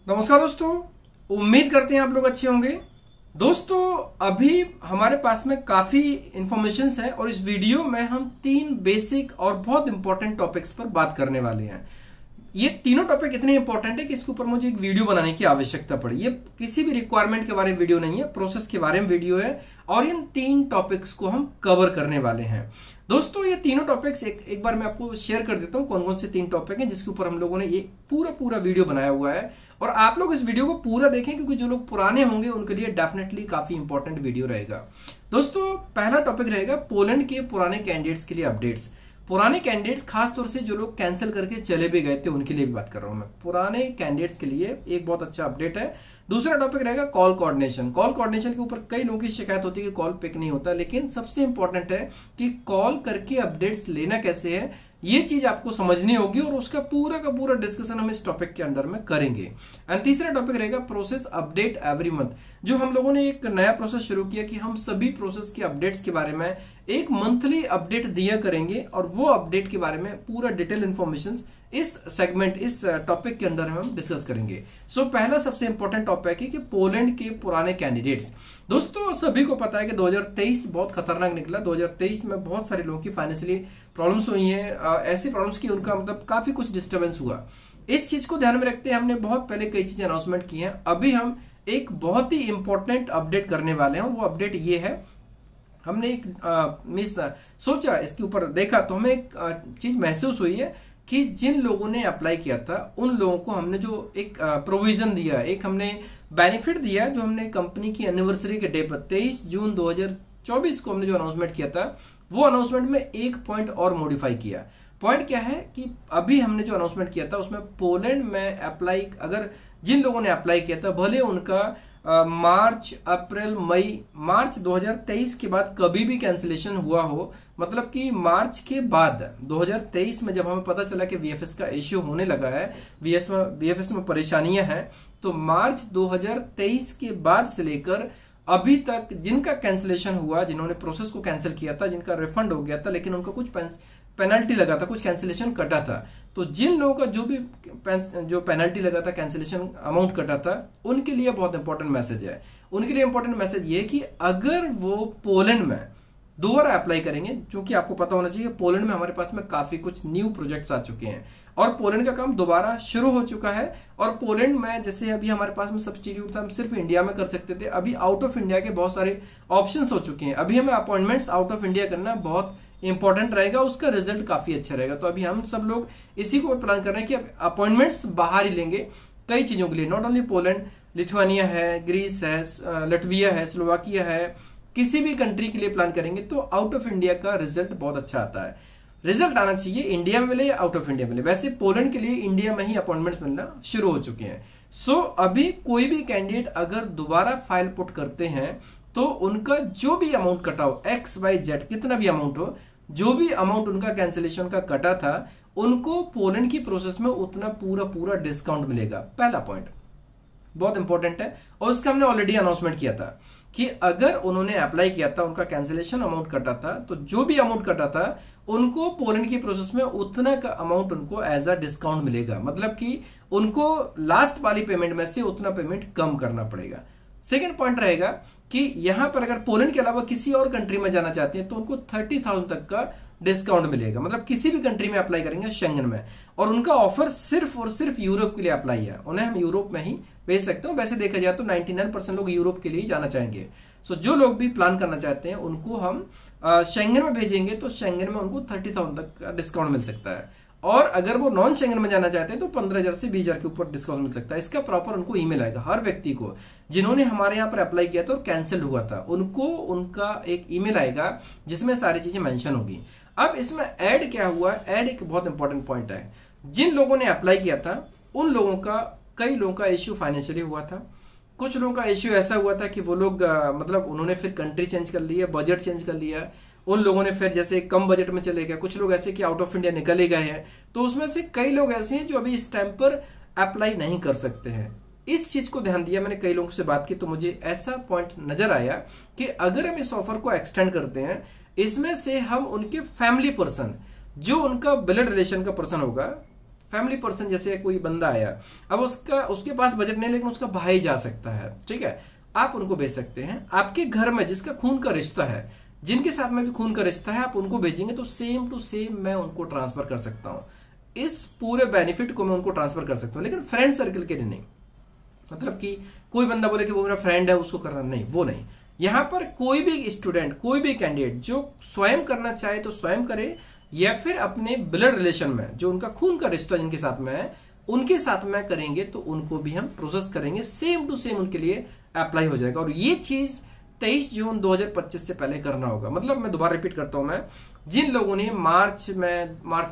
नमस्कार दोस्तों, उम्मीद करते हैं आप लोग अच्छे होंगे। दोस्तों, अभी हमारे पास में काफी इंफॉर्मेशन है और इस वीडियो में हम 3 बेसिक और बहुत इंपॉर्टेंट टॉपिक्स पर बात करने वाले हैं। ये तीनों टॉपिक इतने इंपॉर्टेंट है कि इसके ऊपर मुझे एक वीडियो बनाने की आवश्यकता पड़ी। ये किसी भी रिक्वायरमेंट के बारे में वीडियो नहीं है, प्रोसेस के बारे में वीडियो है और इन 3 टॉपिक्स को हम कवर करने वाले हैं। दोस्तों, ये तीनों टॉपिक्स एक बार मैं आपको शेयर कर देता हूं कौन कौन से 3 टॉपिक हैं जिसके ऊपर हम लोगों ने ये पूरा वीडियो बनाया हुआ है। और आप लोग इस वीडियो को पूरा देखें क्योंकि जो लोग पुराने होंगे उनके लिए डेफिनेटली काफी इंपॉर्टेंट वीडियो रहेगा। दोस्तों, पहला टॉपिक रहेगा पोलैंड के पुराने कैंडिडेट्स के लिए अपडेट्स। पुराने कैंडिडेट्स, खासतौर से जो लोग कैंसिल करके चले भी गए थे उनके लिए भी बात कर रहा हूं मैं। पुराने कैंडिडेट्स के लिए एक बहुत अच्छा अपडेट है। दूसरा टॉपिक रहेगा कॉल कोऑर्डिनेशन। कॉल कोऑर्डिनेशन के ऊपर कई लोगों की शिकायत होती है कि कॉल पिक नहीं होता, लेकिन सबसे इंपॉर्टेंट है कि कॉल करके अपडेट्स लेना कैसे है, ये चीज आपको समझनी होगी और उसका पूरा का पूरा डिस्कशन हम इस टॉपिक के अंदर में करेंगे। एंड तीसरा टॉपिक रहेगा प्रोसेस अपडेट एवरी मंथ। जो हम लोगों ने एक नया प्रोसेस शुरू किया कि हम सभी प्रोसेस के अपडेट्स के बारे में एक मंथली अपडेट दिया करेंगे और वो अपडेट के बारे में पूरा डिटेल इंफॉर्मेशन इस सेगमेंट, इस टॉपिक के अंदर हम डिस्कस करेंगे। सो पहला सबसे इंपॉर्टेंट टॉपिक है कि पोलैंड के पुराने कैंडिडेट्स। दोस्तों, सभी को पता है कि 2023 बहुत खतरनाक निकला। 2023 में बहुत सारे लोगों की फाइनेंशियली प्रॉब्लम्स हुई हैं, ऐसी प्रॉब्लम्स की उनका मतलब काफी कुछ डिस्टर्बेंस हुआ। इस चीज को ध्यान में रखते हैं हमने बहुत पहले कई चीजें अनाउंसमेंट की हैं। अभी हम एक बहुत ही इंपॉर्टेंट अपडेट करने वाले हैं। वो अपडेट ये है, हमने एक सोचा, इसके ऊपर देखा तो हमें एक चीज महसूस हुई है कि जिन लोगों ने अप्लाई किया था उन लोगों को हमने जो एक प्रोविजन दिया, एक हमने बेनिफिट दिया, जो हमने कंपनी की एनिवर्सरी के डे पर 23 जून 2024 को हमने जो अनाउंसमेंट किया था, वो अनाउंसमेंट में एक पॉइंट और मॉडिफाई किया। पॉइंट क्या है कि अभी हमने जो अनाउंसमेंट किया था उसमें पोलैंड में अप्लाई, अगर जिन लोगों ने अप्लाई किया था भले उनका मार्च, अप्रैल, मई, मार्च 2023 के बाद कभी भी कैंसिलेशन हुआ हो, मतलब कि मार्च के बाद 2023 में जब हमें पता चला कि वीएफएस का इश्यू होने लगा है, वीएफएस में परेशानियां हैं, तो मार्च 2023 के बाद से लेकर अभी तक जिनका कैंसिलेशन हुआ, जिन्होंने प्रोसेस को कैंसिल किया था, जिनका रिफंड हो गया था लेकिन उनका कुछ पेनल्टी लगा था, कुछ कैंसिलेशन कटा था, तो जिन लोगों का जो पेनल्टी लगा था, कैंसिलेशन अमाउंट कटा था, उनके लिए बहुत इंपॉर्टेंट मैसेज है। उनके लिए इंपॉर्टेंट मैसेज ये कि अगर वो पोलैंड में दोबारा अप्लाई करेंगे, क्योंकि आपको पता होना चाहिए पोलैंड में हमारे पास में काफी कुछ न्यू प्रोजेक्ट्स आ चुके हैं और पोलैंड का काम दोबारा शुरू हो चुका है। और पोलैंड में जैसे अभी हमारे पास में सब्स्टिट्यूट था, हम सिर्फ इंडिया में कर सकते थे, अभी आउट ऑफ इंडिया के बहुत सारे ऑप्शंस हो चुके हैं। अभी हमें अपॉइंटमेंट्स आउट ऑफ इंडिया करना बहुत इंपॉर्टेंट रहेगा, उसका रिजल्ट काफी अच्छा रहेगा। तो अभी हम सब लोग इसी को प्लान कर रहे हैं कि अपॉइंटमेंट्स बाहर ही लेंगे कई चीजों के लिए, नॉट ओनली पोलैंड, लिथुआनिया है, ग्रीस है, लटविया है, स्लोवाकिया है, किसी भी कंट्री के लिए प्लान करेंगे तो आउट ऑफ इंडिया का रिजल्ट बहुत अच्छा आता है। रिजल्ट आना चाहिए इंडिया में मिले या आउट ऑफ इंडिया मिले। वैसे पोलैंड के लिए इंडिया में ही अपॉइंटमेंट मिलना शुरू हो चुके हैं। सो अभी कोई भी कैंडिडेट अगर दोबारा फाइल पुट करते हैं तो उनका जो भी अमाउंट कटा हो, XYZ कितना भी अमाउंट हो, जो भी अमाउंट उनका कैंसिलेशन का कटा था, उनको पोलैंड की प्रोसेस में उतना पूरा डिस्काउंट मिलेगा। पहला पॉइंट बहुत इंपॉर्टेंट है और इसका हमने ऑलरेडी अनाउंसमेंट किया था कि अगर उन्होंने अप्लाई किया था, उनका कैंसिलेशन अमाउंट कटा था, तो जो भी अमाउंट कटा था उनको पोलैंड की प्रोसेस में उतना का अमाउंट उनको एज अ डिस्काउंट मिलेगा, मतलब कि उनको लास्ट वाली पेमेंट में से उतना पेमेंट कम करना पड़ेगा। सेकेंड पॉइंट रहेगा कि यहां पर अगर पोलैंड के अलावा किसी और कंट्री में जाना चाहते हैं तो उनको 30,000 तक का डिस्काउंट मिलेगा, मतलब किसी भी कंट्री में अप्लाई करेंगे शेंगन में, और उनका ऑफर सिर्फ और सिर्फ यूरोप के लिए अप्लाई है। उन्हें हम यूरोप में ही भेज सकते हैं। वैसे देखा जाए तो 99% लोग यूरोप के लिए जाना चाहेंगे। सो जो लोग भी प्लान करना चाहते हैं उनको हम शेंगन में भेजेंगे तो शेंगन में उनको 30,000 तक का डिस्काउंट मिल सकता है। और अगर वो नॉन शेंगन में जाना चाहते हैं तो 15,000 से 20,000 के ऊपर डिस्काउंट मिल सकता है। इसका प्रॉपर उनको ईमेल आएगा हर व्यक्ति को जिन्होंने हमारे यहाँ पर अप्लाई किया था और कैंसिल हुआ था, उनको उनका एक ईमेल आएगा जिसमें सारी चीजें मेंशन होगी। अब इसमें ऐड क्या हुआ, ऐड एक बहुत इंपॉर्टेंट पॉइंट है। जिन लोगों ने अप्लाई किया था उन लोगों का, कई लोगों का इश्यू फाइनेंशियली हुआ था, कुछ लोगों का इश्यू ऐसा हुआ था कि वो लोग मतलब उन्होंने फिर कंट्री चेंज कर लिया, बजट चेंज कर लिया, उन लोगों ने फिर जैसे कम बजट में चले गए, कुछ लोग ऐसे कि आउट ऑफ इंडिया निकले गए हैं। तो उसमें से कई लोग ऐसे हैं जो अभी इस टाइम पर अप्लाई नहीं कर सकते हैं। इस चीज को ध्यान दिया, मैंने कई लोगों से बात की तो मुझे ऐसा पॉइंट नजर आया कि अगर हम इस ऑफर को एक्सटेंड करते हैं, इसमें से हम उनके फैमिली पर्सन, जो उनका ब्लड रिलेशन का पर्सन होगा, फैमिली पर्सन जैसे कोई बंदा आया, अब उसके पास बजट नहीं, लेकिन उसका भाई जा सकता है, ठीक है, आप उनको भेज सकते हैं। आपके घर में जिसका खून का रिश्ता है, जिनके साथ में भी खून का रिश्ता है, आप उनको भेजेंगे तो सेम टू सेम मैं उनको ट्रांसफर कर सकता हूं। इस पूरे बेनिफिट को मैं उनको ट्रांसफर कर सकता हूं, लेकिन फ्रेंड सर्कल के लिए नहीं। मतलब कि कोई बंदा बोले कि वो मेरा फ्रेंड है उसको करना, नहीं, वो नहीं। यहां पर कोई भी स्टूडेंट, कोई भी कैंडिडेट जो स्वयं करना चाहे तो स्वयं करे, या फिर अपने ब्लड रिलेशन में जो उनका खून का रिश्ता जिनके साथ में है उनके साथ में करेंगे तो उनको भी हम प्रोसेस करेंगे, सेम टू सेम उनके लिए अप्लाई हो जाएगा। और ये चीज 23 जून 2025 से पहले करना होगा। मतलब मैं दोबारा रिपीट करता हूं, मैं जिन लोगों ने मार्च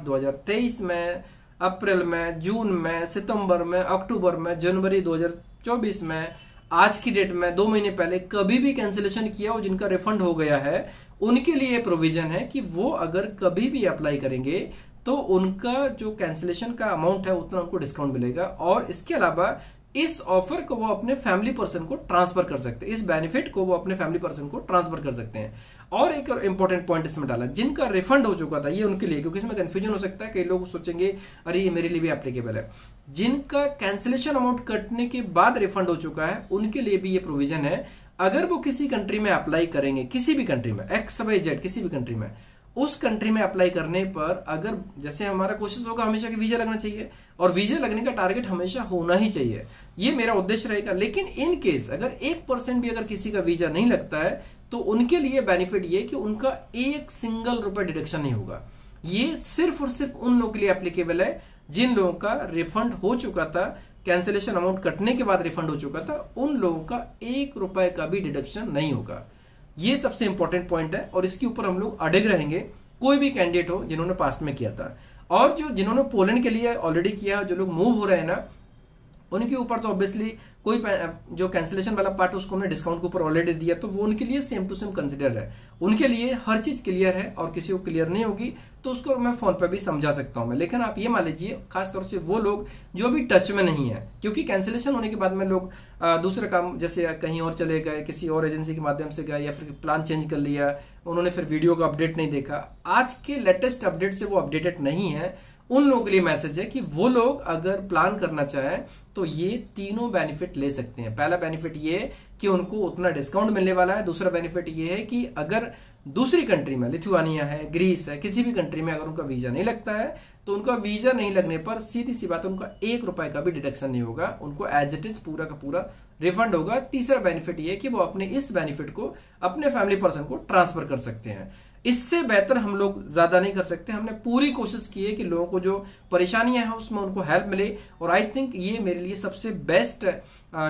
2023 में, अप्रैल में, जून में, सितंबर में, अक्टूबर में, जनवरी 2024 में, आज की डेट में 2 महीने पहले कभी भी कैंसिलेशन किया और जिनका रिफंड हो गया है, उनके लिए प्रोविजन है कि वो अगर कभी भी अप्लाई करेंगे तो उनका जो कैंसिलेशन का अमाउंट है उतना उनको डिस्काउंट मिलेगा। और इसके अलावा इस ऑफर को वो अपने फैमिली पर्सन को ट्रांसफर कर सकते हैं, इस बेनिफिट को वो अपने फैमिली पर्सन को ट्रांसफर कर सकते हैं। और एक इंपॉर्टेंट पॉइंट इसमें डाला, जिनका रिफंड हो चुका था, ये उनके लिए, क्योंकि इसमें कंफ्यूजन हो सकता है, कई लोग सोचेंगे अरे ये मेरे लिए भी एप्लीकेबल है। जिनका कैंसिलेशन अमाउंट कटने के बाद रिफंड हो चुका है उनके लिए भी ये प्रोविजन है। अगर वो किसी कंट्री में अप्लाई करेंगे, किसी भी कंट्री में, XYZ किसी भी कंट्री में, उस कंट्री में अप्लाई करने पर अगर, जैसे हमारा कोशिश होगा हमेशा कि वीजा लगना चाहिए और वीजा लगने का टारगेट हमेशा होना ही चाहिए, ये मेरा उद्देश्य रहेगा। लेकिन इन केस अगर 1% भी अगर किसी का वीजा नहीं लगता है तो उनके लिए बेनिफिट ये कि उनका एक सिंगल रुपए डिडक्शन नहीं होगा। ये सिर्फ और सिर्फ उन लोगों के लिए एप्लीकेबल है जिन लोगों का रिफंड हो चुका था, कैंसिलेशन अमाउंट कटने के बाद रिफंड हो चुका था, उन लोगों का 1 रुपए का भी डिडक्शन नहीं होगा। ये सबसे इंपॉर्टेंट पॉइंट है और इसके ऊपर हम लोग अड़िग रहेंगे, कोई भी कैंडिडेट हो जिन्होंने पास्ट में किया था। और जिन्होंने पोलैंड के लिए ऑलरेडी किया, जो लोग मूव हो रहे हैं ना, उनके ऊपर तो ऑब्वियसली कोई जो कैंसिलेशन वाला पार्ट उसको हमने डिस्काउंट के ऊपर ऑलरेडी दिया, तो वो उनके लिए सेम टू सेम कंसिडर है, उनके लिए हर चीज क्लियर है। और किसी को क्लियर नहीं होगी तो उसको मैं फोन पे भी समझा सकता हूं मैं। लेकिन आप ये मान लीजिए, खासतौर से वो लोग जो अभी टच में नहीं है, क्योंकि कैंसिलेशन होने के बाद में लोग दूसरे काम, जैसे कहीं और चले गए, किसी और एजेंसी के माध्यम से गए, या फिर प्लान चेंज कर लिया, उन्होंने फिर वीडियो का अपडेट नहीं देखा। आज के लेटेस्ट अपडेट से वो अपडेटेड नहीं है। उन लोगों के लिए मैसेज है कि वो लोग अगर प्लान करना चाहें तो ये तीनों बेनिफिट ले सकते हैं। पहला बेनिफिट ये कि उनको उतना डिस्काउंट मिलने वाला है। दूसरा बेनिफिट ये है कि अगर दूसरी कंट्री में, लिथुआनिया है, ग्रीस है, किसी भी कंट्री में अगर उनका वीजा नहीं लगता है तो उनका वीजा नहीं लगने पर सीधी सी बात है, उनका 1 रुपए का भी डिडक्शन नहीं होगा, उनको एज इट इज पूरा का पूरा रिफंड होगा। तीसरा बेनिफिट ये कि वो अपने इस बेनिफिट को अपने फैमिली पर्सन को ट्रांसफर कर सकते हैं। इससे बेहतर हम लोग ज्यादा नहीं कर सकते। हमने पूरी कोशिश की है कि लोगों को जो परेशानियां हैं उसमें उनको हेल्प मिले, और आई थिंक ये मेरे लिए सबसे बेस्ट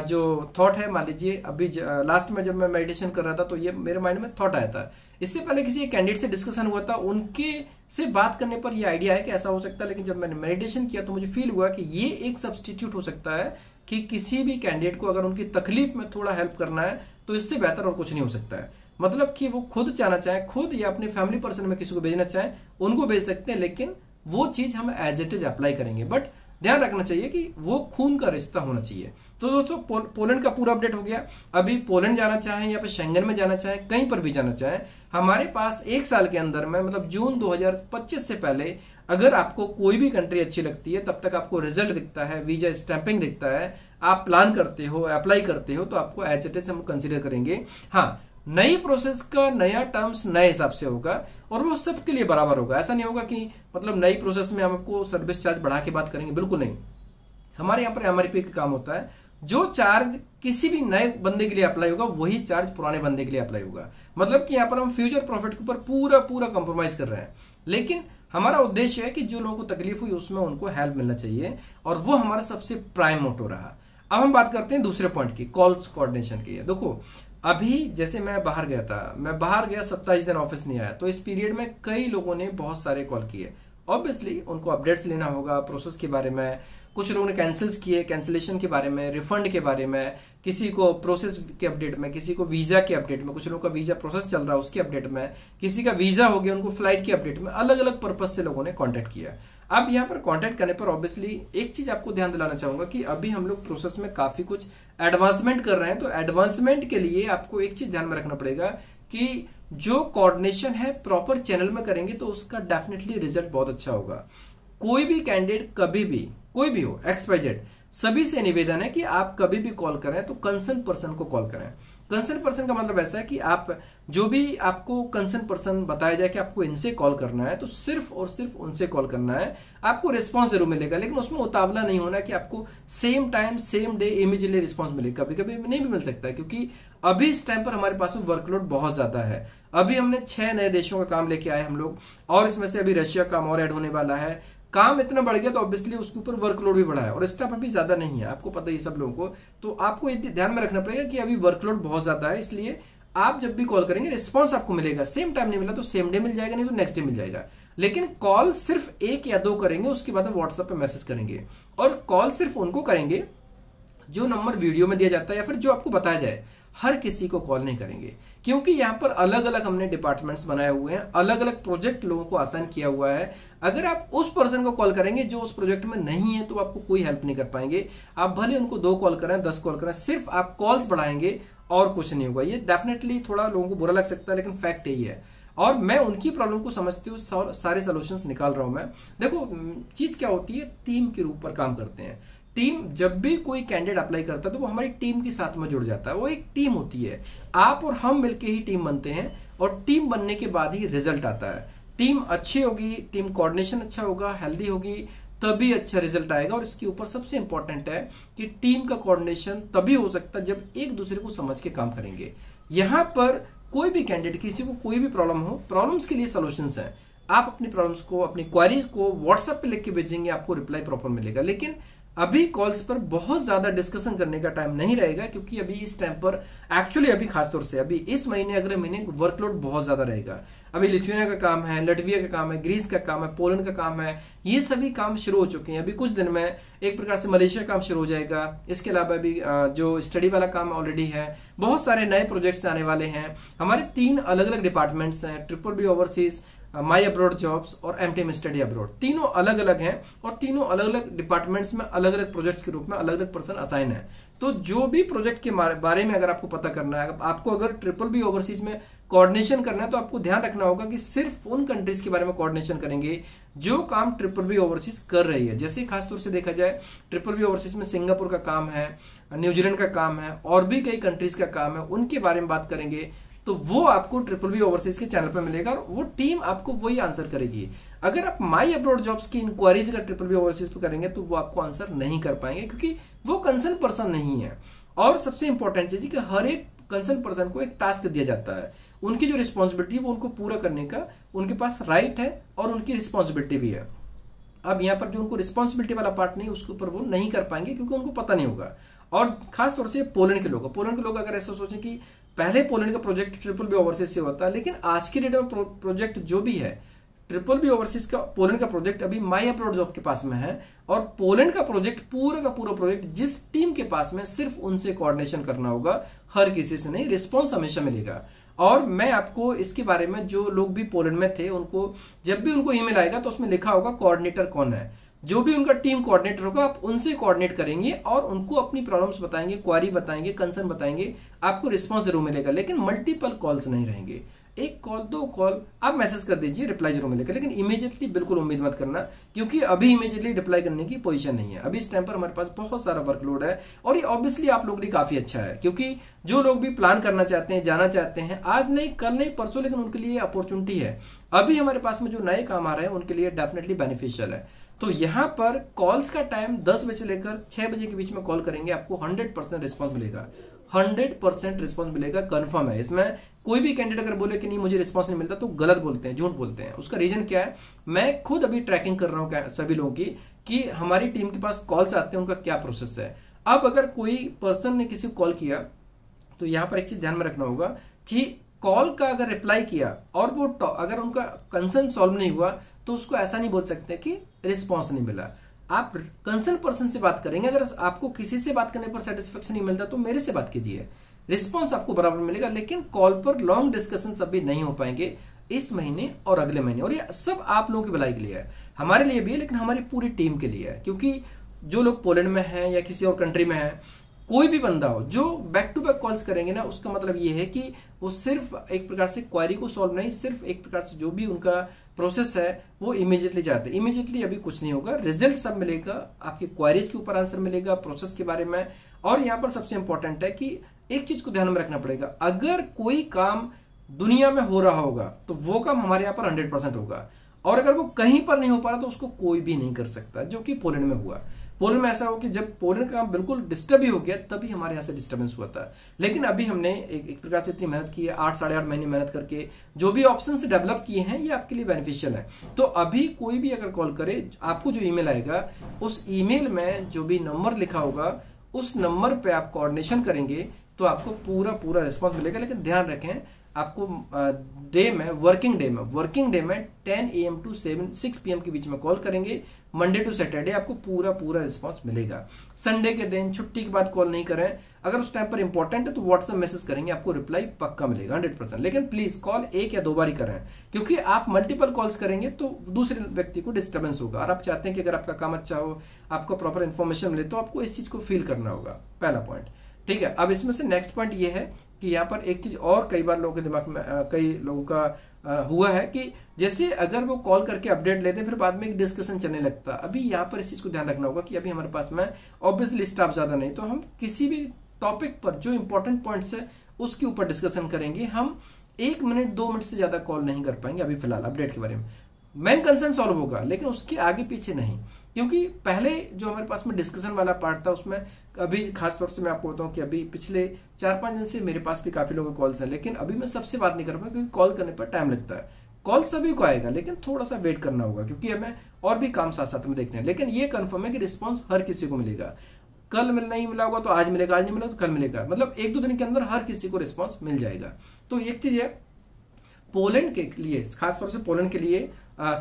जो थॉट है। मान लीजिए अभी लास्ट में जब मैं मेडिटेशन कर रहा था तो ये मेरे माइंड में थॉट आया था। इससे पहले किसी कैंडिडेट से डिस्कशन हुआ था, उनके से बात करने पर ये आइडिया है कि ऐसा हो सकता है, लेकिन जब मैंने मेडिटेशन किया तो मुझे फील हुआ कि ये एक सब्स्टिट्यूट हो सकता है कि किसी भी कैंडिडेट को अगर उनकी तकलीफ में थोड़ा हेल्प करना है तो इससे बेहतर और कुछ नहीं हो सकता है। मतलब कि वो खुद चाहना चाहे, खुद या अपने फैमिली पर्सन में किसी को भेजना चाहे उनको भेज सकते हैं, लेकिन वो चीज हम एज इट इज अप्लाई करेंगे। बट ध्यान रखना चाहिए कि वो खून का रिश्ता होना चाहिए। तो दोस्तों पोलैंड का पूरा अपडेट हो गया। अभी पोलैंड जाना चाहें या फिर शेंगन में जाना चाहें, कहीं पर भी जाना चाहें, हमारे पास 1 साल के अंदर में, मतलब जून 2025 से पहले अगर आपको कोई भी कंट्री अच्छी लगती है, तब तक आपको रिजल्ट दिखता है, वीजा स्टैंपिंग दिखता है, आप प्लान करते हो, अप्लाई करते हो, तो आपको एज इट इज हम कंसिडर करेंगे। हाँ, नई प्रोसेस का नया टर्म्स नए हिसाब से होगा और वो सबके लिए बराबर होगा। ऐसा नहीं होगा कि मतलब नई प्रोसेस में हम आपको सर्विस चार्ज बढ़ा के बात करेंगे, बिल्कुल नहीं। हमारे यहाँ पर MRP का काम होता है, जो चार्ज किसी भी नए बंदे के लिए अप्लाई होगा वही चार्ज पुराने बंदे के लिए अप्लाई होगा। मतलब कि यहाँ पर हम फ्यूचर प्रॉफिट के ऊपर पूरा कंप्रोमाइज कर रहे हैं, लेकिन हमारा उद्देश्य है कि जो लोगों को तकलीफ हुई उसमें उनको हेल्प मिलना चाहिए, और वो हमारा सबसे प्राइम मोटो रहा। अब हम बात करते हैं दूसरे पॉइंट की, कॉल्स कोऑर्डिनेशन की। देखो, अभी जैसे मैं बाहर गया था, 27 दिन ऑफिस नहीं आया, तो इस पीरियड में कई लोगों ने बहुत सारे कॉल किए। ऑब्वियसली उनको अपडेट्स लेना होगा प्रोसेस के बारे में, कुछ लोगों ने कैंसिल्स किए, कैंसिलेशन के बारे में, रिफंड के बारे में, किसी को प्रोसेस के अपडेट में, किसी को वीजा के अपडेट में, कुछ लोगों का वीजा प्रोसेस चल रहा है उसके अपडेट में, किसी का वीजा हो गया उनको फ्लाइट के अपडेट में, अलग अलग पर्पज से लोगों ने कॉन्टेक्ट किया। अब यहाँ पर कॉन्टेक्ट करने पर ऑब्वियसली एक चीज आपको ध्यान दिलाना चाहूंगा कि अभी हम लोग प्रोसेस में काफी कुछ एडवांसमेंट कर रहे हैं, तो एडवांसमेंट के लिए आपको एक चीज ध्यान में रखना पड़ेगा कि जो कोऑर्डिनेशन है प्रॉपर चैनल में करेंगे तो उसका डेफिनेटली रिजल्ट बहुत अच्छा होगा। कोई भी कैंडिडेट कभी भी, कोई भी हो, XYZ, सभी से निवेदन है कि आप कभी भी कॉल करें तो कंसर्न पर्सन को कॉल करें। कंसर्न पर्सन का मतलब ऐसा है कि आप जो भी आपको कंसर्न पर्सन बताया जाए कि आपको इनसे कॉल करना है, तो सिर्फ और सिर्फ उनसे कॉल करना है। आपको रिस्पांस जरूर मिलेगा, लेकिन उसमें उतावला नहीं होना कि आपको same time same day immediately response मिले। कभी कभी नहीं भी मिल सकता है, क्योंकि अभी इस टाइम पर हमारे पास में वर्कलोड बहुत ज्यादा है। अभी हमने 6 नए देशों का काम लेके आए हम लोग, और इसमें से अभी रशिया का काम और ऐड होने वाला है। काम इतना बढ़ गया तो ऑब्वियसली उसके ऊपर वर्कलोड भी बढ़ा है, और स्टाफ अभी ज्यादा नहीं है, आपको पता है सब लोगों को। तो आपको ये ध्यान में रखना पड़ेगा कि अभी वर्कलोड बहुत ज्यादा है, इसलिए आप जब भी कॉल करेंगे रिस्पांस आपको मिलेगा। सेम टाइम नहीं मिला तो सेम डे मिल जाएगा, नहीं तो नेक्स्ट डे मिल जाएगा। लेकिन कॉल सिर्फ 1 या 2 करेंगे, उसके बाद व्हाट्सएप पे मैसेज करेंगे, और कॉल सिर्फ उनको करेंगे जो नंबर वीडियो में दिया जाता है या फिर जो आपको बताया जाए। हर किसी को कॉल नहीं करेंगे, क्योंकि यहाँ पर अलग अलग हमने डिपार्टमेंट्स बनाए हुए हैं, अलग अलग प्रोजेक्ट लोगों को आसान किया हुआ है। अगर आप उस पर्सन को कॉल करेंगे जो उस प्रोजेक्ट में नहीं है, तो आपको कोई हेल्प नहीं कर पाएंगे। आप भले उनको 2 कॉल करें, 10 कॉल करें, सिर्फ आप कॉल्स बढ़ाएंगे और कुछ नहीं होगा। ये डेफिनेटली थोड़ा लोगों को बुरा लग सकता है, लेकिन फैक्ट यही है, और मैं उनकी प्रॉब्लम को समझते हुए सारे सॉल्यूशंस निकाल रहा हूं मैं। देखो, चीज क्या होती है, टीम के रूप पर काम करते हैं। टीम, जब भी कोई कैंडिडेट अप्लाई करता है तो वो हमारी टीम के साथ में जुड़ जाता है। वो एक टीम होती है, आप और हम मिलके ही टीम बनते हैं, और टीम बनने के बाद ही रिजल्ट आता है। टीम अच्छी होगी, टीम कोऑर्डिनेशन अच्छा होगा, हेल्दी होगी, तभी अच्छा रिजल्ट आएगा। और इसके ऊपर सबसे इंपॉर्टेंट है कि टीम का कोऑर्डिनेशन तभी हो सकता है जब एक दूसरे को समझ के काम करेंगे। यहां पर कोई भी कैंडिडेट, किसी को कोई भी प्रॉब्लम हो, प्रॉब्लम्स के लिए सॉल्यूशंस हैं। आप अपनी प्रॉब्लम्स को, अपनी क्वेरीज को व्हाट्सएप पे लिख के भेजेंगे, आपको रिप्लाई प्रॉपर मिलेगा। लेकिन अभी कॉल्स पर बहुत ज्यादा डिस्कशन करने का टाइम नहीं रहेगा, क्योंकि अभी इस टाइम पर एक्चुअली अभी खासतौर से अभी इस महीने, अगले महीने वर्कलोड बहुत ज्यादा रहेगा। अभी लिथुआनिया का काम है, लटविया का काम है, ग्रीस का काम है, पोलैंड का काम है, ये सभी काम शुरू हो चुके हैं। अभी कुछ दिन में एक प्रकार से मलेशिया काम शुरू हो जाएगा। इसके अलावा अभी जो स्टडी वाला काम ऑलरेडी है, बहुत सारे नए प्रोजेक्ट्स आने वाले हैं। हमारे 3 अलग अलग डिपार्टमेंट्स हैं, BBB ओवरसीज, माई अब्रॉड जॉब्स और MTM स्टडी अब्रॉड। तीनों अलग अलग हैं, और तीनों अलग अलग डिपार्टमेंट्स में अलग अलग प्रोजेक्ट्स के रूप में अलग अलग पर्सन असाइन है। तो जो भी प्रोजेक्ट के बारे में अगर आपको पता करना है, आपको अगर BBB ओवरसीज में कोऑर्डिनेशन करना है, तो आपको ध्यान रखना होगा कि सिर्फ उन कंट्रीज के बारे में कोऑर्डिनेशन करेंगे जो काम BBB ओवरसीज कर रही है। जैसे खासतौर से देखा जाए, BBB ओवरसीज में सिंगापुर का काम है, न्यूजीलैंड का काम है, और भी कई कंट्रीज का काम है, उनके बारे में बात करेंगे। तो वो आपको BBB ओवरसीज के चैनल पर मिलेगा, और वो टीम आपको वही आंसर करेगी। अगर आप माई अब्रॉड जॉब्स की इंक्वायरीज अगर BBB ओवरसीज पर करेंगे, तो वो आपको आंसर नहीं कर पाएंगे, क्योंकि वो कंसर्न पर्सन नहीं है। और सबसे इंपॉर्टेंट चीज है कि हर एक कंसर्न पर्सन को एक टास्क दिया जाता है, उनकी जो रिस्पॉन्सिबिलिटी है वो उनको पूरा करने का उनके पास राइट है, और उनकी रिस्पॉन्सिबिलिटी भी है। अब यहाँ पर जो उनको रिस्पॉन्सिबिलिटी वाला पार्ट नहीं, उसके ऊपर वो नहीं कर पाएंगे, क्योंकि उनको पता नहीं होगा। और खासतौर से पोलैंड के लोग अगर ऐसा सोचें कि पहले पोलैंड का प्रोजेक्ट BBB ओवरसीज से होता है, लेकिन आज की डेट में प्रोजेक्ट जो भी है BBB ओवरसीज का, पोलैंड का प्रोजेक्ट अभी माई अब्रॉड जॉब के पास में है, और पोलैंड का प्रोजेक्ट पूरा का पूरा प्रोजेक्ट जिस टीम के पास में, सिर्फ उनसे कोऑर्डिनेशन करना होगा, हर किसी से नहीं। रिस्पॉन्स हमेशा मिलेगा। और मैं आपको इसके बारे में, जो लोग भी पोलैंड में थे, उनको जब भी उनको ईमेल आएगा तो उसमें लिखा होगा कोऑर्डिनेटर कौन है। जो भी उनका टीम कोऑर्डिनेटर होगा, आप उनसे कोऑर्डिनेट करेंगे और उनको अपनी प्रॉब्लम्स बताएंगे, क्वारी बताएंगे, कंसर्न बताएंगे, आपको रिस्पॉन्स जरूर मिलेगा। लेकिन मल्टीपल कॉल्स नहीं रहेंगे, 1 कॉल 2 कॉल आप मैसेज कर दीजिए, रिप्लाई जरूर मिलेगा। लेकिन इमीडिएटली बिल्कुल उम्मीद मत करना, क्योंकि अभी इमीडिएटली रिप्लाई करने की पोजीशन नहीं है। अभी इस टाइम पर हमारे पास बहुत सारा वर्कलोड है, और ये ऑब्वियसली आप लोगों के लिए काफी अच्छा है, क्योंकि जो लोग भी प्लान करना चाहते हैं, जाना चाहते हैं, आज नहीं कल नहीं परसों, लेकिन उनके लिए अपॉर्चुनिटी है। अभी हमारे पास में जो नए काम आ रहे हैं उनके लिए डेफिनेटली बेनिफिशियल है। तो यहाँ पर कॉल्स का टाइम 10 बजे से लेकर 6 बजे के बीच में कॉल करेंगे, आपको 100% रिस्पॉन्स मिलेगा। 100% रिस्पॉन्स मिलेगा, कंफर्म है। इसमें कोई भी कैंडिडेट अगर बोले कि नहीं मुझे रिस्पॉन्स नहीं मिलता, तो गलत बोलते हैं, झूठ बोलते हैं। उसका रीजन क्या है, मैं खुद अभी ट्रैकिंग कर रहा हूं सभी लोगों की, कि हमारी टीम के पास कॉल्स आते हैं, उनका क्या प्रोसेस है। अब अगर कोई पर्सन ने किसी को कॉल किया, तो यहां पर एक चीज ध्यान में रखना होगा कि कॉल का अगर रिप्लाई किया और वो अगर उनका कंसर्न सॉल्व नहीं हुआ, तो उसको ऐसा नहीं बोल सकते कि रिस्पॉन्स नहीं मिला। आप कंसर्न पर्सन से बात करेंगे। अगर आपको किसी से बात करने पर सेटिस्फेक्शन नहीं मिलता, तो मेरे से बात कीजिए, रिस्पॉन्स आपको बराबर मिलेगा। लेकिन कॉल पर लॉन्ग डिस्कशन अभी नहीं हो पाएंगे इस महीने और अगले महीने। और ये सब आप लोगों की भलाई के लिए है, हमारे लिए भी है, लेकिन हमारी पूरी टीम के लिए है। क्योंकि जो लोग पोलैंड में हैं या किसी और कंट्री में हैं, कोई भी बंदा हो जो बैक टू बैक कॉल्स करेंगे ना, उसका मतलब ये है कि वो सिर्फ एक प्रकार से क्वेरी को सॉल्व नहीं, सिर्फ एक प्रकार से जो भी उनका प्रोसेस है वो इमीडिएटली चाहते हैं। इमीडिएटली अभी कुछ नहीं होगा, रिजल्ट सब मिलेगा, आपकी क्वेरीज के ऊपर आंसर मिलेगा, प्रोसेस के बारे में। और यहां पर सबसे इंपॉर्टेंट है कि एक चीज को ध्यान में रखना पड़ेगा, अगर कोई काम दुनिया में हो रहा होगा तो वो काम हमारे यहाँ पर 100% होगा, और अगर वो कहीं पर नहीं हो पा रहा तो उसको कोई भी नहीं कर सकता, जो कि पोलैंड में हुआ। पोलैंड में ऐसा हो कि जब पोलैंड का काम बिल्कुल डिस्टर्ब ही हो गया तभी हमारे यहाँ से डिस्टर्बेंस हुआ था। लेकिन अभी हमने एक प्रकार से इतनी मेहनत की है, 8 साढ़े 8 महीने मेहनत करके जो भी ऑप्शन डेवलप किए हैं ये आपके लिए बेनिफिशियल है। तो अभी कोई भी अगर कॉल करे, आपको जो ईमेल आएगा उस ईमेल में जो भी नंबर लिखा होगा उस नंबर पे आप कोऑर्डिनेशन करेंगे तो आपको पूरा रिस्पॉन्स मिलेगा। लेकिन ध्यान रखें, आपको डे में वर्किंग डे में 10 AM to 6 PM के बीच में कॉल करेंगे। मंडे टू सैटरडे आपको पूरा रिस्पॉन्स मिलेगा। संडे के दिन छुट्टी के बाद कॉल नहीं करें, अगर उस टाइम पर इंपॉर्टेंट है तो व्हाट्सएप मैसेज करेंगे, आपको रिप्लाई पक्का मिलेगा 100%। लेकिन प्लीज कॉल 1 या 2 बार ही करें, क्योंकि आप मल्टीपल कॉल्स करेंगे तो दूसरे व्यक्ति को डिस्टर्बेंस होगा, और आप चाहते हैं कि अगर आपका काम अच्छा हो, आपको प्रॉपर इन्फॉर्मेशन मिले, तो आपको इस चीज को फील करना होगा। पहला पॉइंट, ठीक है। अब इसमें से नेक्स्ट पॉइंट ये है कि यहाँ पर एक चीज और कई बार लोगों के दिमाग में कई लोगों का हुआ है कि जैसे अगर वो कॉल करके अपडेट लेते हैं फिर बाद में एक डिस्कशन चलने लगता है। अभी यहाँ पर इस चीज को ध्यान रखना होगा कि अभी हमारे पास में ऑब्वियसली स्टाफ ज्यादा नहीं, तो हम किसी भी टॉपिक पर जो इंपॉर्टेंट पॉइंट्स है उसके ऊपर डिस्कशन करेंगे। हम 1 मिनट 2 मिनट से ज्यादा कॉल नहीं कर पाएंगे अभी फिलहाल अपडेट के बारे में। मेन कंसर्न सॉल्व होगा लेकिन उसके आगे पीछे नहीं, क्योंकि पहले जो हमारे पास में डिस्कशन वाला पार्ट था उसमें अभी खास तौर से मैं आपको बताऊं कि अभी पिछले 4-5 दिन से मेरे पास भी काफी लोगों के कॉल्स हैं, लेकिन अभी मैं सबसे बात नहीं कर पाऊंगा क्योंकि कॉल करने पर टाइम लगता है। कॉल सभी को आएगा लेकिन थोड़ा सा वेट करना होगा, क्योंकि हमें और भी काम साथ साथ में देखने हैं। लेकिन ये कंफर्म है कि रिस्पॉन्स हर किसी को मिलेगा। कल नहीं मिला होगा तो आज मिलेगा, आज नहीं मिला तो कल मिलेगा, मतलब 1-2 दिन के अंदर हर किसी को रिस्पॉन्स मिल जाएगा। तो एक चीज है पोलैंड के लिए, खासतौर से पोलैंड के लिए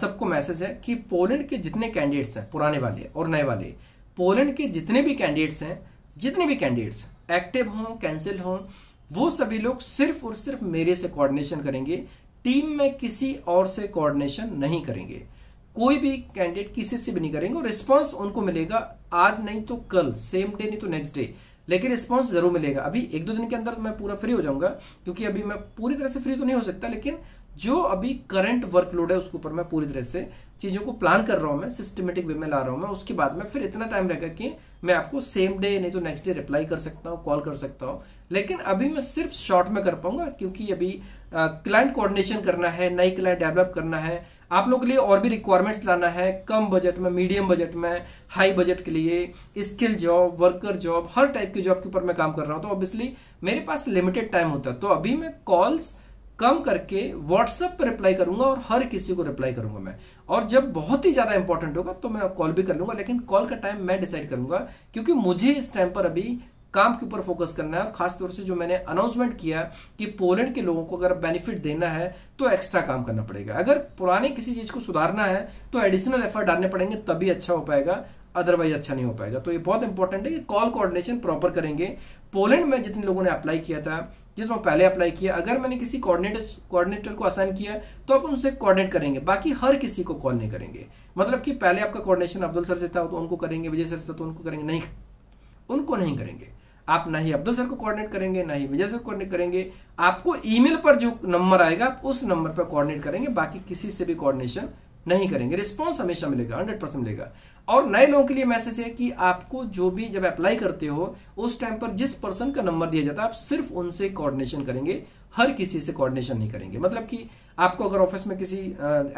सबको मैसेज है कि पोलैंड के जितने कैंडिडेट्स हैं, पुराने वाले और नए वाले, पोलैंड के जितने भी कैंडिडेट्स एक्टिव हों कैंसिल हों, वो सभी लोग सिर्फ और सिर्फ मेरे से कोऑर्डिनेशन करेंगे, टीम में किसी और से कोऑर्डिनेशन नहीं करेंगे। कोई भी कैंडिडेट किसी से भी नहीं करेंगे और रिस्पॉन्स उनको मिलेगा आज नहीं तो कल, सेम डे नहीं तो नेक्स्ट डे, लेकिन रिस्पॉन्स जरूर मिलेगा। अभी 1-2 दिन के अंदर मैं पूरा फ्री हो जाऊंगा, क्योंकि अभी मैं पूरी तरह से फ्री तो नहीं हो सकता, लेकिन जो अभी करंट वर्कलोड है उसके ऊपर मैं पूरी तरह से चीजों को प्लान कर रहा हूं, मैं सिस्टमेटिक वे में ला रहा हूं मैं। उसके बाद में फिर इतना टाइम रहेगा कि मैं आपको सेम डे नहीं तो नेक्स्ट डे रिप्लाई कर सकता हूं, कॉल कर सकता हूं। लेकिन अभी मैं सिर्फ शॉर्ट में कर पाऊंगा, क्योंकि अभी क्लाइंट कोऑर्डिनेशन करना है, नई क्लाइंट डेवलप करना है, आप लोगों के लिए और भी रिक्वायरमेंट्स लाना है, कम बजट में, मीडियम बजट में, हाई बजट के लिए, स्किल जॉब, वर्कर जॉब, हर टाइप की जॉब के ऊपर मैं काम कर रहा हूं। तो ऑब्वियसली मेरे पास लिमिटेड टाइम होता है, तो अभी मैं कॉल्स कम करके व्हाट्सएप पर रिप्लाई करूंगा और हर किसी को रिप्लाई करूंगा मैं। और जब बहुत ही ज्यादा इंपॉर्टेंट होगा तो मैं कॉल भी कर लूंगा, लेकिन कॉल का टाइम मैं डिसाइड करूंगा, क्योंकि मुझे इस टाइम पर अभी काम के ऊपर फोकस करना है। और खासतौर से जो मैंने अनाउंसमेंट किया कि पोलैंड के लोगों को अगर बेनिफिट देना है तो एक्स्ट्रा काम करना पड़ेगा। अगर पुराने किसी चीज को सुधारना है तो एडिशनल एफर्ट डालने पड़ेंगे, तभी अच्छा हो पाएगा, अदरवाइज अच्छा नहीं हो पाएगा। तो ये बहुत इंपॉर्टेंट है कि कॉल कोऑर्डिनेशन प्रॉपर करेंगे। पोलैंड में जितने लोगों ने अप्लाई किया था, जिसमें पहले अप्लाई किया, अगर मैंने किसी कोऑर्डिनेटर को असाइन किया तो आप उनसे कोऑर्डिनेट करेंगे, बाकी हर किसी को कॉल नहीं करेंगे। मतलब कि पहले आपका कोऑर्डिनेशन अब्दुल सर से था तो उनको करेंगे, विजय सर से तो उनको करेंगे, नहीं, उनको नहीं करेंगे। आप ना ही अब्दुल सर को कोऑर्डिनेट करेंगे, ना ही विजय सर को कोऑर्डिनेट करेंगे। आपको ईमेल पर जो नंबर आएगा आप उस नंबर पर कोऑर्डिनेट करेंगे, बाकी किसी से भी कोऑर्डिनेशन नहीं करेंगे। रिस्पॉन्स हमेशा मिलेगा, 100% मिलेगा। और नए लोगों के लिए मैसेज है कि आपको जो भी जब अप्लाई करते हो उस टाइम पर जिस पर्सन का नंबर दिया जाता है आप सिर्फ उनसे कोऑर्डिनेशन करेंगे, हर किसी से कोऑर्डिनेशन नहीं करेंगे। मतलब कि आपको अगर ऑफिस में किसी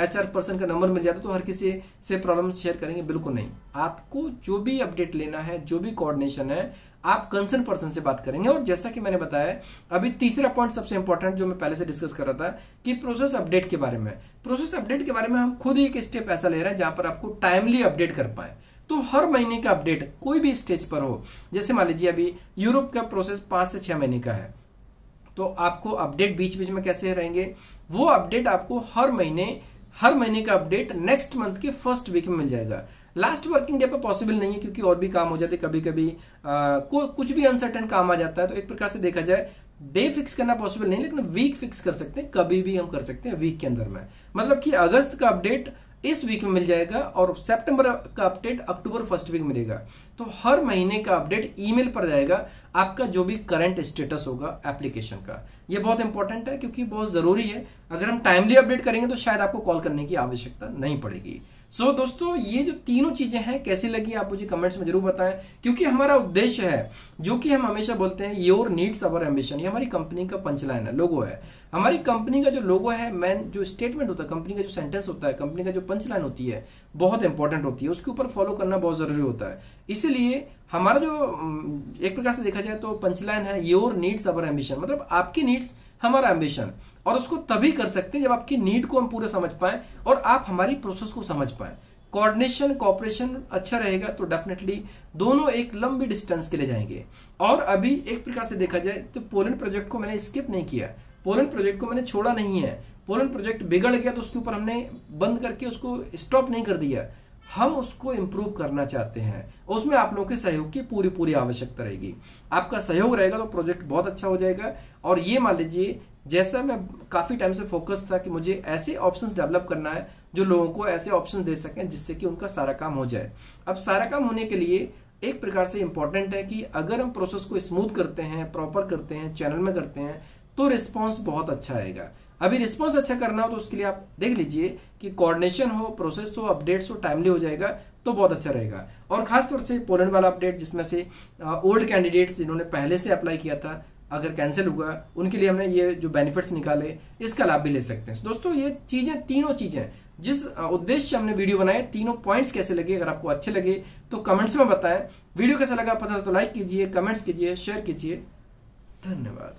HR पर्सन का नंबर मिल जाता तो हर किसी से प्रॉब्लम शेयर करेंगे, बिल्कुल नहीं। आपको जो भी अपडेट लेना है, जो भी कोऑर्डिनेशन है, आप कंसर्न पर्सन से बात करेंगे। और जैसा कि मैंने बताया, अभी तीसरा पॉइंट सबसे इंपॉर्टेंट जो मैं पहले से डिस्कस कर रहा था कि प्रोसेस अपडेट के बारे में। प्रोसेस अपडेट के बारे में हम खुद ही एक स्टेप ऐसा ले रहे हैं जहां पर आपको टाइमली अपडेट कर पाए। तो हर महीने का अपडेट कोई भी स्टेज पर हो, जैसे मान लीजिए अभी यूरोप का प्रोसेस 5 से 6 महीने का है, तो आपको अपडेट बीच बीच में कैसे रहेंगे, वो अपडेट आपको हर महीने का अपडेट नेक्स्ट मंथ के फर्स्ट वीक में मिल जाएगा। लास्ट वर्किंग डे पर पॉसिबल नहीं है, क्योंकि और भी काम हो जाते, कभी कभी कुछ भी अनसर्टेन काम आ जाता है। तो एक प्रकार से देखा जाए डे फिक्स करना पॉसिबल नहीं, लेकिन वीक फिक्स कर सकते हैं, कभी भी हम कर सकते हैं वीक के अंदर में। मतलब कि अगस्त का अपडेट इस वीक में मिल जाएगा और सितंबर का अपडेट अक्टूबर फर्स्ट वीक मिलेगा। तो हर महीने का अपडेट ईमेल पर जाएगा, आपका जो भी करंट स्टेटस होगा एप्लीकेशन का। ये बहुत इंपॉर्टेंट है क्योंकि बहुत जरूरी है। अगर हम टाइमली अपडेट करेंगे तो शायद आपको कॉल करने की आवश्यकता नहीं पड़ेगी। सो दोस्तों, ये जो तीनों चीजें हैं कैसी लगी आप मुझे कमेंट्स में जरूर बताएं, क्योंकि हमारा उद्देश्य है, जो कि हम हमेशा बोलते हैं, योर नीड्स अवर एम्बिशन। ये हमारी कंपनी का पंचलाइन है, लोगो है। हमारी कंपनी का जो लोगो है, मेन जो स्टेटमेंट होता है, कंपनी का जो सेंटेंस होता है, कंपनी का जो पंचलाइन होती है, बहुत इंपॉर्टेंट होती है। उसके ऊपर फॉलो करना बहुत जरूरी होता है। इसीलिए हमारा जो एक प्रकार से देखा जाए तो पंचलाइन है, योर नीड्स अवर एम्बिशन, मतलब आपकी नीड्स हमारा एम्बिशन। और उसको तभी कर सकते हैं जब आपकी नीड को हम पूरे समझ पाए और आप हमारी प्रोसेस को समझ पाए। कोऑर्डिनेशन, कोऑपरेशन अच्छा रहेगा तो डेफिनेटली दोनों एक लंबी डिस्टेंस के लिए जाएंगे। और अभी एक प्रकार से देखा जाए तो पोलैंड प्रोजेक्ट को मैंने स्किप नहीं किया, पोलैंड प्रोजेक्ट को मैंने छोड़ा नहीं है। पोलैंड प्रोजेक्ट बिगड़ गया तो उसके ऊपर हमने बंद करके उसको स्टॉप नहीं कर दिया, हम उसको इंप्रूव करना चाहते हैं। उसमें आप लोगों के सहयोग की पूरी आवश्यकता रहेगी। आपका सहयोग रहेगा तो प्रोजेक्ट बहुत अच्छा हो जाएगा। और ये मान लीजिए, जैसा मैं काफी टाइम से फोकस था कि मुझे ऐसे ऑप्शंस डेवलप करना है जो लोगों को ऐसे ऑप्शन दे सकें जिससे कि उनका सारा काम हो जाए। अब सारा काम होने के लिए एक प्रकार से इंपॉर्टेंट है कि अगर हम प्रोसेस को स्मूथ करते हैं, प्रॉपर करते हैं, चैनल में करते हैं, तो रिस्पॉन्स बहुत अच्छा आएगा। अभी रिस्पॉन्स अच्छा करना हो तो उसके लिए आप देख लीजिए कि कोऑर्डिनेशन हो, प्रोसेस हो, अपडेट्स हो, टाइमली हो जाएगा तो बहुत अच्छा रहेगा। और खासतौर से पोलैंड वाला अपडेट, जिसमें से ओल्ड कैंडिडेट्स जिन्होंने पहले से अप्लाई किया था, अगर कैंसिल हुआ उनके लिए हमने ये जो बेनिफिट्स निकाले, इसका लाभ भी ले सकते हैं। दोस्तों, ये चीजें, तीनों चीजें जिस उद्देश्य से हमने वीडियो बनाए, तीनों पॉइंट्स कैसे लगे, अगर आपको अच्छे लगे तो कमेंट्स में बताएं। वीडियो कैसा लगा, पसंद है तो लाइक कीजिए, कमेंट्स कीजिए, शेयर कीजिए। धन्यवाद।